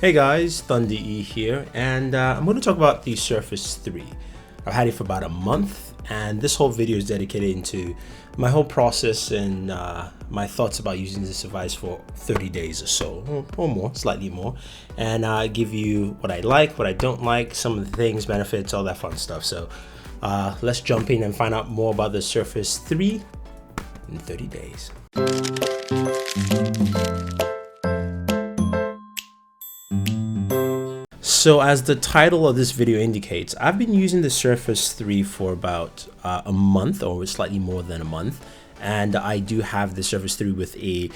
Hey guys, Thunder E here, and I'm going to talk about the Surface 3. I've had it for about a month, and this whole video is dedicated into my whole process and my thoughts about using this device for 30 days or so, or more, slightly more, and give you what I like, what I don't like, some of the things, benefits, all that fun stuff. So let's jump in and find out more about the Surface 3 in 30 days. So as the title of this video indicates, I've been using the Surface 3 for about a month, or slightly more than a month, and I do have the Surface 3 with a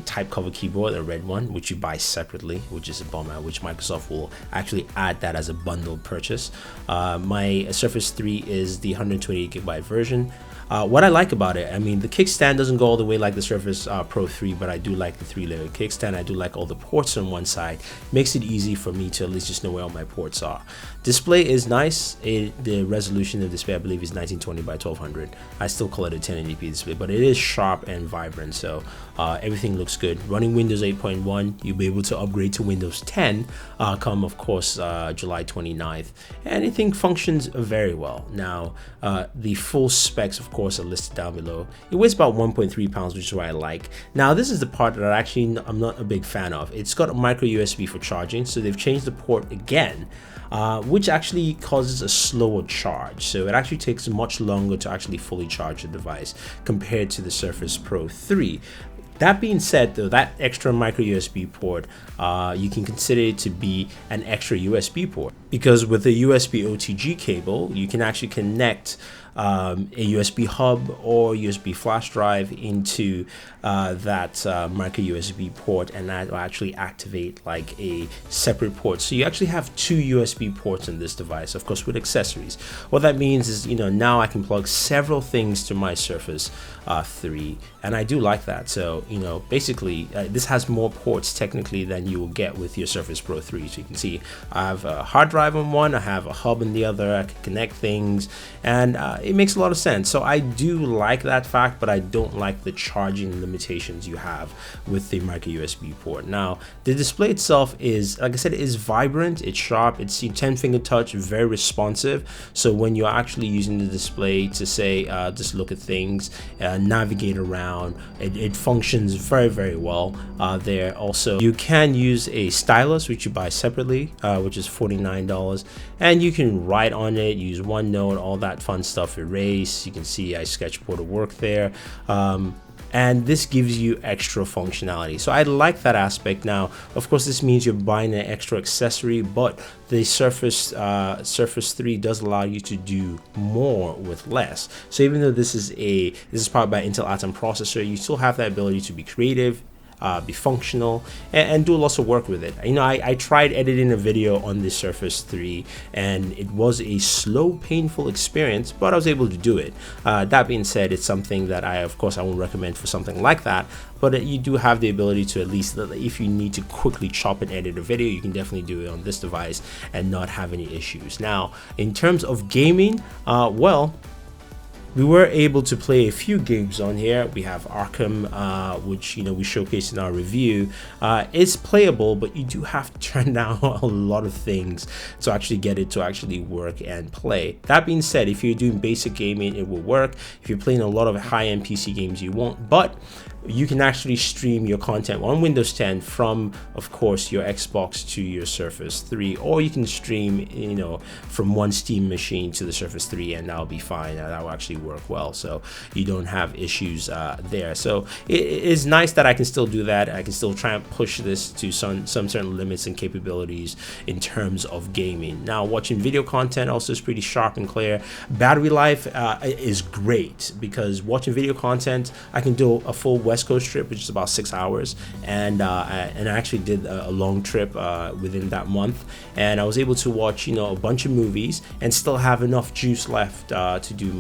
type cover keyboard, a red one, which you buy separately, which is a bummer, which Microsoft will actually add that as a bundled purchase. My Surface 3 is the 128GB version. What I like about it, I mean, the kickstand doesn't go all the way like the Surface Pro 3, but I do like the 3-layer kickstand. I do like all the ports on one side. Makes it easy for me to at least just know where all my ports are. Display is nice. The resolution of the display, I believe, is 1920 by 1200. I still call it a 1080p display, but it is sharp and vibrant, so everything looks good. Running Windows 8.1, you'll be able to upgrade to Windows 10 come, of course, July 29th. Anything functions very well. Now, the full specs, of course, are listed down below. It weighs about 1.3 pounds, which is what I like. Now, this is the part that I'm not a big fan of. It's got a micro USB for charging, so they've changed the port again, which actually causes a slower charge. So it actually takes much longer to actually fully charge the device compared to the Surface Pro 3. That being said, though, that extra micro USB port, you can consider it to be an extra USB port, because with a USB OTG cable, you can actually connect a USB hub or USB flash drive into that micro USB port, and that will actually activate like a separate port. So you actually have two USB ports in this device, of course, with accessories. What that means is, now I can plug several things to my Surface 3, and I do like that. So, basically, this has more ports technically than you will get with your Surface Pro 3. So you can see I have a hard drive on one, I have a hub in the other, I can connect things, and it makes a lot of sense. So I do like that fact, but I don't like the charging limitations you have with the micro USB port. Now, the display itself is, like I said, it is vibrant, it's sharp, it's 10-finger touch, very responsive. So when you're actually using the display to say, just look at things, navigate around, it functions very, very well. There also, you can use a stylus, which you buy separately, which is $49, and you can write on it, use OneNote, all that fun stuff, erase. You can see I sketchboard of work there. And this gives you extra functionality, so I like that aspect. Now, of course, this means you're buying an extra accessory, but the Surface 3 does allow you to do more with less. So even though this is powered by Intel Atom processor, you still have that ability to be creative, be functional, and do lots of work with it. I tried editing a video on the Surface 3, and it was a slow, painful experience, but I was able to do it. That being said, it's something that I won't recommend for something like that, but you do have the ability to, at least if you need to quickly chop and edit a video, you can definitely do it on this device and not have any issues. Now, in terms of gaming, we were able to play a few games on here. We have Arkham, which we showcased in our review. It's playable, but you do have to turn down a lot of things to actually get it to actually work and play. That being said, if you're doing basic gaming, it will work. If you're playing a lot of high-end PC games, you won't. But you can actually stream your content on Windows 10 from, of course, your Xbox to your Surface 3, or you can stream, from one Steam machine to the Surface 3, and that'll be fine. That will actually work well, so you don't have issues there. So it is nice that I can still do that. I can still try and push this to some certain limits and capabilities in terms of gaming. Now, watching video content also is pretty sharp and clear. Battery life is great, because watching video content, I can do a full West Coast trip, which is about 6 hours, and I actually did a long trip within that month, and I was able to watch a bunch of movies and still have enough juice left to do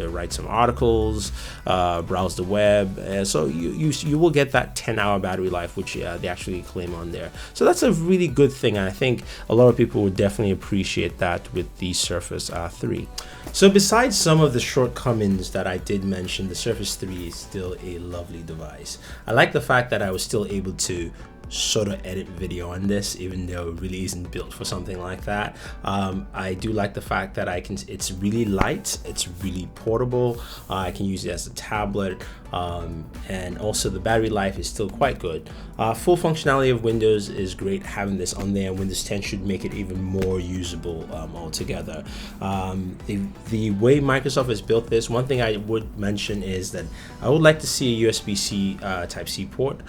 write some articles, browse the web. So you will get that 10-hour battery life, which they actually claim on there. So that's a really good thing, and I think a lot of people would definitely appreciate that with the Surface 3. So besides some of the shortcomings that I did mention, the Surface 3 is still a lovely device. I like the fact that I was still able to sort of edit video on this, even though it really isn't built for something like that. I do like the fact that it's really light, it's really portable. I can use it as a tablet, and also the battery life is still quite good. Full functionality of Windows is great. Having this on there, Windows 10 should make it even more usable altogether. The way Microsoft has built this, one thing I would mention is that I would like to see a USB-C Type-C port,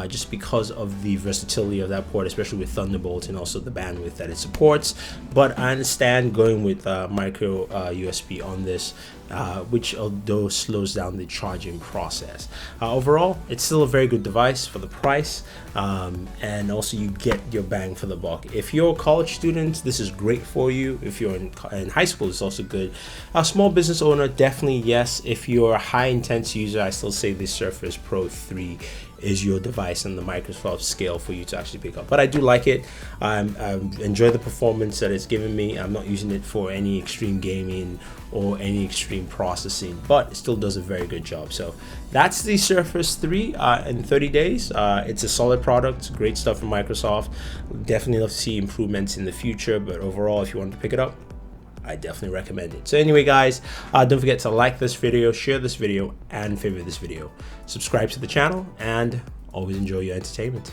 just because of the versatility of that port, especially with Thunderbolt and also the bandwidth that it supports. But I understand going with micro USB on this, which although slows down the charging process. Overall, it's still a very good device for the price, and also you get your bang for the buck. If you're a college student, this is great for you. If you're in high school, it's also good. A small business owner, definitely yes. If you're a high intense user, I still say the Surface Pro 3 is your device on the Microsoft scale for you to actually pick up. But I do like it. I enjoy the performance that it's given me. I'm not using it for any extreme gaming or any extreme processing, but it still does a very good job. So that's the Surface 3 in 30 days. It's a solid product, great stuff from Microsoft. Definitely love to see improvements in the future, but overall, if you want to pick it up, I definitely recommend it. So anyway, guys, don't forget to like this video, share this video, and favorite this video. Subscribe to the channel, and always enjoy your entertainment.